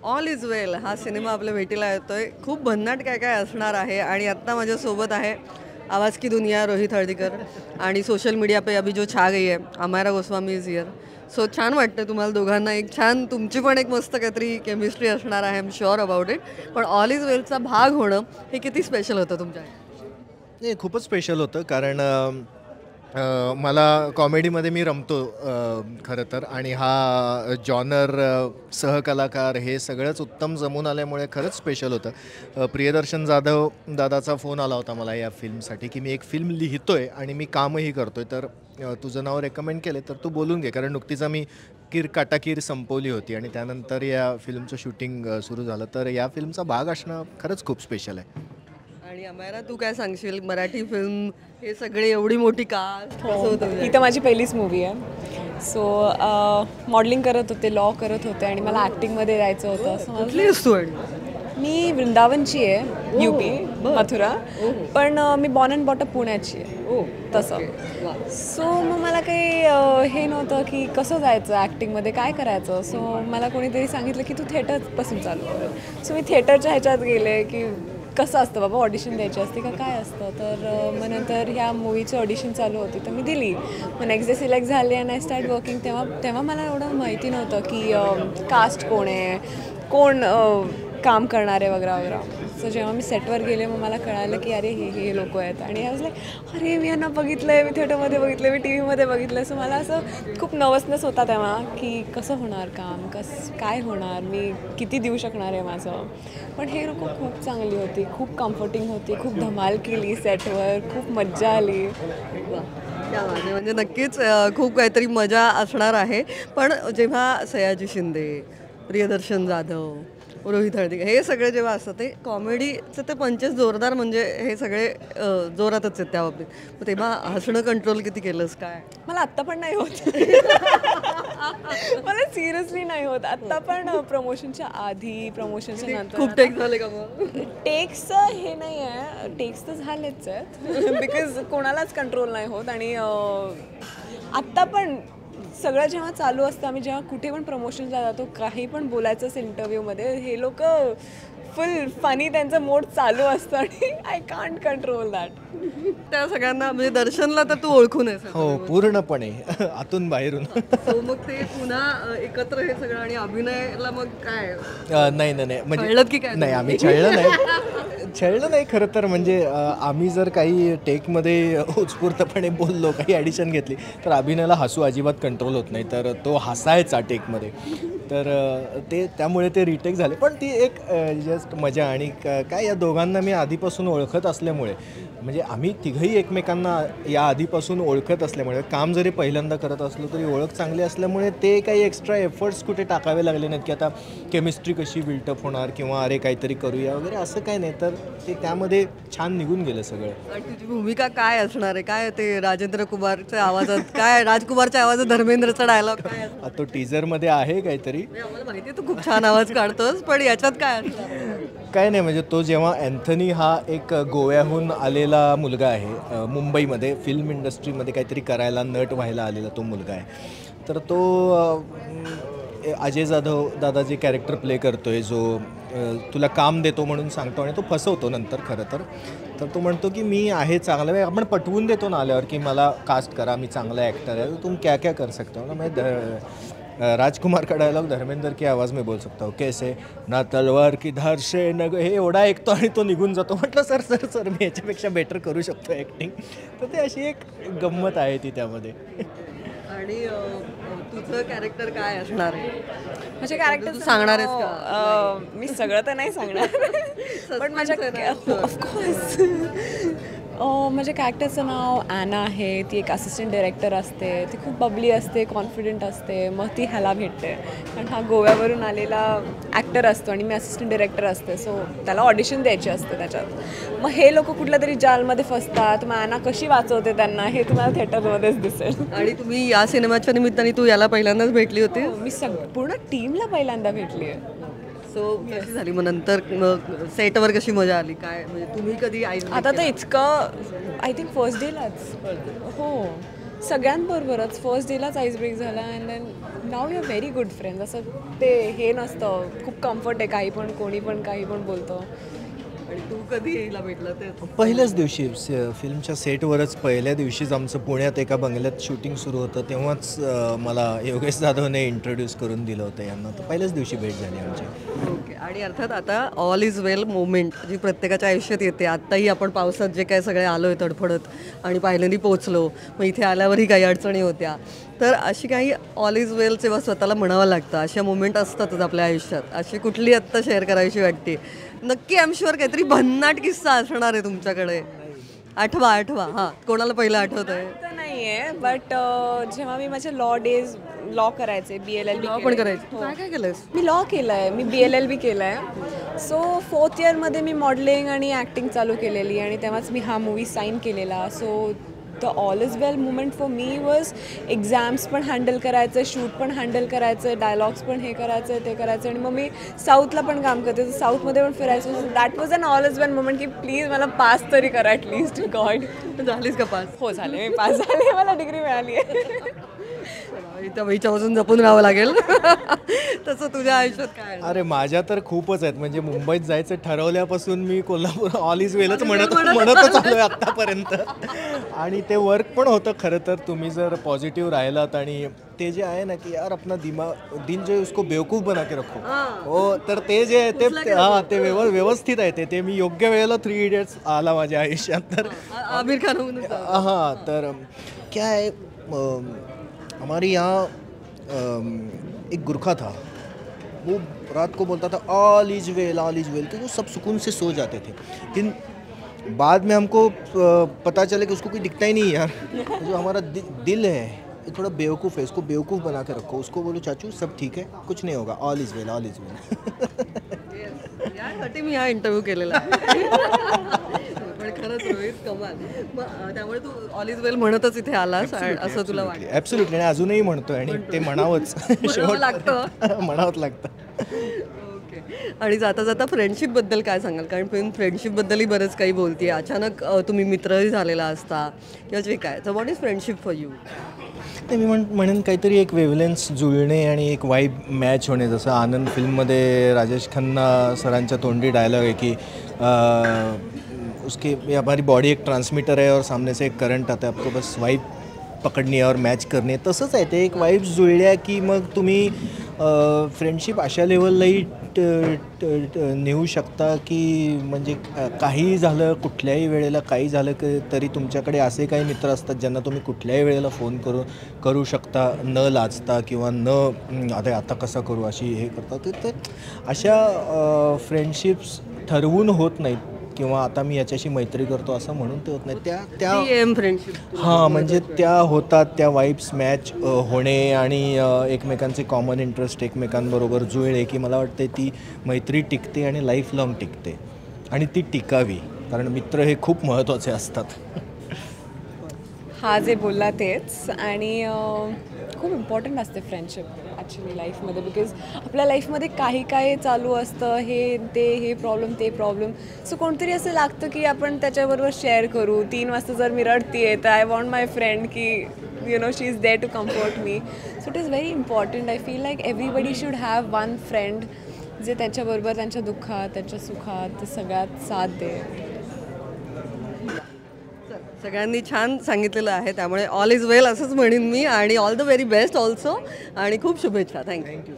All is वेल हा cinema आपल्या भेटीला येतोय. खूप भन्नाट काय काय असणार आहे आणि आत्ता माझ्यासोबत आहे आवाज की दुनिया रोहित हळदीकर आणि सोशल मीडिया पे अभी जो छा गई है Amayra Goswami is here. So छान वाटतं तुम्हाला दोघांना एक छान तुमची पण एक मस्त काहीतरी केमिस्ट्री असणार आहे. I am sure about it. पण ऑल इज वेलचा भाग होणं हे किती स्पेशल होतं तुमच्या? नाही खूपच स्पेशल होतं कारण मला कॉमेडीमध्ये मी रमतो खरं तर आणि हा जॉनर सहकलाकार हे सगळंच उत्तम जमून आल्यामुळे खरंच स्पेशल होतं. प्रियदर्शन जाधव दादाचा फोन आला होता मला या फिल्मसाठी की मी एक फिल्म लिहितोय आणि मी कामही करतोय तर तुझं नाव रेकमेंड केले तर तू बोलून घे कारण नुकतीच आम्ही काटाकीर संपवली होती आणि त्यानंतर या फिल्मचं शूटिंग सुरू झालं तर या फिल्मचा भाग असणं खरंच खूप स्पेशल आहे. आणि अमायरा तू काय सांगशील मराठी फिल्म हे सगळे एवढी मोठी कास्ट कसं होतं? ही तर माझी पहिलीच मूवी आहे. सो मॉडेलिंग करत होते, लॉ करत होते आणि मला ॲक्टिंगमध्ये जायचं होतं असं कुठली असतो? मी वृंदावनची आहे, UP मथुरा, पण मी बॉर्न अँड बॉटअप पुण्याची आहे तसं. सो मग मला काही हे नव्हतं की कसं जायचं ॲक्टिंगमध्ये, काय करायचं. सो मला कोणीतरी सांगितलं की तू थिएटरपासून चालू कर. सो मी थिएटरच्या ह्याच्यात गेले की कसं असतं बाबा ऑडिशन द्यायची असते का काय असतं. तर मग नंतर ह्या मूवीची ऑडिशन चालू होती तर मी दिली. मग नेक्स्ट डे सिलेक्ट झाले आणि आय स्टार्ट वर्किंग. तेव्हा मला एवढं माहिती नव्हतं की कास्ट कोण आहे, कोण काम करणारे वगैरे वगैरे. सो जेव्हा मी सेटवर गेले मग मला कळालं की अरे हे लोक आहेत आणि आय वॉज लाईक अरे मी यांना बघितलं आहे, मी थिएटरमध्ये बघितलं आहे, मी TV मध्ये बघितलं आहे. सो मला असं खूप नर्वसनेस होता तेव्हा की कसं होणार काम, काय होणार, मी किती देऊ शकणार आहे माझं. पण हे लोक खूप चांगली होती, खूप कम्फर्टिंग होती, खूप धमाल केली सेटवर, खूप मज्जा आली. म्हणजे नक्कीच खूप काहीतरी मजा असणार आहे. पण जेव्हा सयाजी शिंदे, प्रियदर्शन जाधव, रोहित हळदीकर हे सगळे जेव्हा असतात ते कॉमेडीचं ते पंचेस जोरदार म्हणजे हे सगळे जोरातच आहेत त्या बाबतीत. मग तेव्हा हसणं कंट्रोल किती केलंस काय? मला आत्ता पण नाही होत. मला सिरियसली नाही होत आत्ता पण. प्रमोशनच्या आधी, प्रमोशनच्या नंतर खूप टेक झाले का मग? टेक्सचं हे नाही आहे, टेक्स तर झालेच आहेत बिकॉज कोणालाच कंट्रोल नाही होत. आणि आत्ता पण सगळं जेव्हा चालू असतं, आम्ही जेव्हा कुठे पण प्रमोशनला जातो, काही पण बोलायचं असेल इंटरव्ह्यूमध्ये, हे लोक फुल फनी त्यांचं मोड चालू असतं आणि आय कांट कंट्रोल दॅट. त्या सगळ्यांना म्हणजे दर्शनला तर तू ओळखून आहेस? हो पूर्णपणे आतून बाहेरून. सो मग ते पुन्हा एकत्र हे सगळं आणि अभिनयाला मग काय नाही म्हणजे छळलं की काय? नाही आम्ही छळलं नाही खरं तर. म्हणजे आम्ही जर काही टेकमध्ये उत्स्फूर्तपणे बोललो, काही ॲडिशन घेतली तर अभिनयाला हसू अजिबात कंट्रोल होत नाही. तर तो हसायचा टेकमध्ये. तर त्यामुळे ते रिटेक झाले. पण ती एक जस्ट मजा. आणि काय या दोघांना मी आधीपासून ओळखत असल्यामुळे, म्हणजे आम्ही तिघंही एकमेकांना या आधीपासून ओळखत असल्यामुळे, काम जरी पहिल्यांदा करत असलो तरी ओळख चांगली असल्यामुळे ते काही एक्स्ट्रा एफर्ट्स कुठे टाकावे लागले नाहीत की आता केमिस्ट्री कशी बिल्टअप होणार किंवा अरे काहीतरी करूया वगैरे असं काही नाही. तर ते त्यामध्ये छान निघून गेलं सगळं. आणि तुझी भूमिका काय असणार आहे? काय ते राजेंद्र कुमारच्या आवाजात, काय राजकुमारच्या आवाजात धर्मेंद्रचा डायलॉग काय? तो टीजरमध्ये आहे काहीतरी. आम्हाला माहिती आहे तू खूप छान आवाज काढतोस, पण याच्यात काय असणार? काय नाही म्हणजे तो जेव्हा अँथनी हा एक गोव्याहून आलेला मुलगा आहे, मुंबईमध्ये फिल्म इंडस्ट्रीमध्ये काहीतरी करायला, नट व्हायला आलेला तो मुलगा आहे. तर तो अजय जाधव दादा जे कॅरेक्टर प्ले करतो आहे, जो तुला काम देतो म्हणून सांगतो आणि तो फसवतो नंतर खरं तर तो म्हणतो की मी आहे चांगला, आपण पटवून देतो ना आल्यावर की मला कास्ट करा, मी चांगला ॲक्टर आहे, तुम क्या क्या कर सकता हो ना. मैं राजकुमार का डायलॉग धर्मेंद्र की आवाज़ में बोल सकता हूँ, कैसे ना तलवार की धार से न, हे एवढा ऐकतो आणि तो निघून जातो. म्हटलं सर मी याच्यापेक्षा बेटर करू शकतो ॲक्टिंग. तर ते अशी एक गंमत आहे ती त्यामध्ये. आणि तुझं कॅरेक्टर काय असणार आहे? माझे कॅरेक्टर सांगणार आहेस का? मी सगळं तर नाही सांगणार पण माझ्या ऑफकोर्स माझ्या कॅरेक्टरचं नाव ॲना आहे. ती एक असिस्टंट डायरेक्टर असते, ती खूप बबली असते, कॉन्फिडंट असते. मग ती ह्याला भेटते कारण हा गोव्यावरून आलेला ॲक्टर असतो आणि मी असिस्टंट डायरेक्टर असते. सो त्याला ऑडिशन द्यायची असते त्याच्यात. मग हे लोक कुठल्या तरी जालमध्ये फसतात, मग ॲना कशी वाचवते त्यांना हे तुम्हाला थिएटरमध्येच दिसेल. आणि तुम्ही या सिनेमाच्या निमित्ताने तू याला पहिल्यांदाच भेटली होती? मी पूर्ण टीमला पहिल्यांदा भेटली आहे. सो कशी झाली मग नंतर सेटवर कशी मजा आली काय? म्हणजे तुम्ही कधी आता तर इतकं आय थिंक फर्स्ट डेलाच हो सगळ्यांबरोबरच फर्स्ट डेलाच आईस ब्रेक झाला and then now you are very good friends. असं ते हे नसतं, खूप कम्फर्ट आहे, काही पण कोणी पण काही पण बोलतं. आणि तू कधी हिला भेटलं ते पहिल्याच दिवशी फिल्मच्या सेटवरच पहिल्या दिवशीच आमचं पुण्यात एका बंगल्यात शूटिंग सुरू होतं, तेव्हाच मला योगेश जाधवने इंट्रोड्यूस करून दिलं होतं यांना. तर पहिल्याच दिवशी भेट झाली आमची. ओके. आणि अर्थात आता ऑल इज वेल मोमेंट जी प्रत्येकाच्या आयुष्यात येते. आत्ताही आपण पावसात जे काय सगळे आलो आहे तडफडत आणि पहिल्यांदा पोचलो, मग इथे आल्यावरही काही अडचणी होत्या. तर अशी काही ऑल इज वेल जेव्हा स्वतःला म्हणावं लागतं, अशा मोमेंट असतातच आपल्या आयुष्यात. अशी कुठली आत्ता शेअर करायची वाटते? नक्की आय एम शुअर काहीतरी भन्नाट किस्सा असणार आहे तुमच्याकडे. आठवा हां, कोणाला पहिलं आठवत आहे? तर नाही आहे, बट जेव्हा मी माझे लॉ करायचे, BLLB पण करायची. काय काय केलंयस? मी लॉ केलं आहे, मी BLLB केलं आहे. सो 4th इयरमध्ये मी मॉडेलिंग आणि ॲक्टिंग चालू केलेली आणि तेव्हाच मी हा मूवी साईन केलेला. So the all is well moment for me was exams पण हँडल करायचं, शूट पण हँडल करायचं, डायलॉग्स पण हे करायचं ते करायचं. आणि मग मी साऊथला पण काम करते, साऊथमध्ये पण फिरायचं. So that was an all is well moment की प्लीज मला पास तरी करा ॲटलिस्ट. गॉड. झालीस का पास? हो झाले, मी पास झाले, मला डिग्री मिळाली आहे. त्या हिच्यापासून जपून राहावं लागेल. तसं तुझ्या आयुष्यात काय? अरे माझ्या तर खूपच आहेत. म्हणजे मुंबईत जायचं ठरवल्यापासून मी कोल्हापूर ऑल इज वेलच म्हणतच आलोय आत्तापर्यंत. आणि ते वर्क पण होतं खरं तर. तुम्ही जर पॉझिटिव्ह राहिलात आणि ते जे आहे ना की यार अपना दिल जो है उसको बेवकूफ बना के रखो. हो, तर ते जे आहे ते हां ते व्यवस्थित आहे. ते मी योग्य वेळेला 3 इडियट्स आला माझ्या आयुष्यात. तर आमिर खान होऊन हाँ, तर क्या है, हमारे यहाँ एक गुरखा था, वो रात को बोलता था ऑल इज वेल क्योंकि वो सब सुकून से सो जाते थे. लेकिन बाद में हमको पता चला कि उसको कोई दिखता ही नहीं यार. जो हमारा दिल है ये थोड़ा बेवकूफ़ है, इसको बेवकूफ़ बना के रखो. उसको बोलो चाचू सब ठीक है, कुछ नहीं होगा, ऑल इज वेल. यासाठी मी हा इंटरव्ह्यू केलेला. पण खरंच रोहित कमाल. मग त्यामुळे तू ऑल इज वेल म्हणतच इथे आलास असं तुला वाटतं? ॲब्सोल्युटली. आणि अजूनही म्हणतोय आणि ते म्हणावंच. म्हणावंच लागतं. ओके. आणि जाता जाता फ्रेंडशिपबद्दल काय सांगाल? कारण फिल्म फ्रेंडशिपबद्दलही बरंच काही बोलते. अचानक तुम्ही मित्रही झालेला असता किंवा जे काय, तर what is friendship for you? ते मी म्हणेन काहीतरी एक वेवलेन्स जुळणे आणि एक वाईब मॅच होणे. जसं आनंद फिल्ममध्ये राजेश खन्ना सरांच्या तोंडी डायलॉग आहे की उसके हमारी बॉडी एक ट्रांसमीटर है और सामने से एक करंट आता है, आपको बस वाइब पकडणी और मॅच करणे. तसंच आहे ते. एक वाईब्स जुळल्या की मग तुम्ही फ्रेंडशिप अशा लेवललाही नेऊ शकता की म्हणजे काहीही झालं, कुठल्याही वेळेला काही झालं की तरी तुमच्याकडे असे काही मित्र असतात ज्यांना तुम्ही कुठल्याही वेळेला फोन करू शकता न लाजता किंवा न आता कसं करू अशी हे करता. तर अशा फ्रेंडशिप्स ठरवून होत नाहीत किंवा आता मी याच्याशी मैत्री करतो असं म्हणून ते होत नाही. त्या फ्रेंडशिप हां, म्हणजे त्या होतात, त्या वाईब्स मॅच होणे आणि एकमेकांचे कॉमन इंटरेस्ट एकमेकांबरोबर जुळले की मला वाटते ती मैत्री टिकते आणि लाईफ लाँग टिकते आणि ती टिकावी. कारण मित्र हे खूप महत्त्वाचे असतात. हा जे बोलला तेच. आणि खूप इम्पॉर्टंट असते फ्रेंडशिप ॲक्च्युली लाईफमध्ये. बिकॉज आपल्या लाईफमध्ये काही चालू असतं, हे प्रॉब्लेम. सो कोणतरी असं लागतं की आपण त्याच्याबरोबर शेअर करू. 3 वाजता जर मी रडतीये तर आय वॉन्ट माय फ्रेंड की you know she is there to comfort me. So it is very important. I feel like everybody should have one friend जे त्यांच्याबरोबर त्यांच्या दुःखात त्यांच्या सुखात सगळ्यात साथ दे. सगळ्यांनी छान सांगितलेलं आहे. त्यामुळे ऑल इज वेल असंच म्हणेन मी. आणि all the very best also. आणि खूप शुभेच्छा. थँक्यू.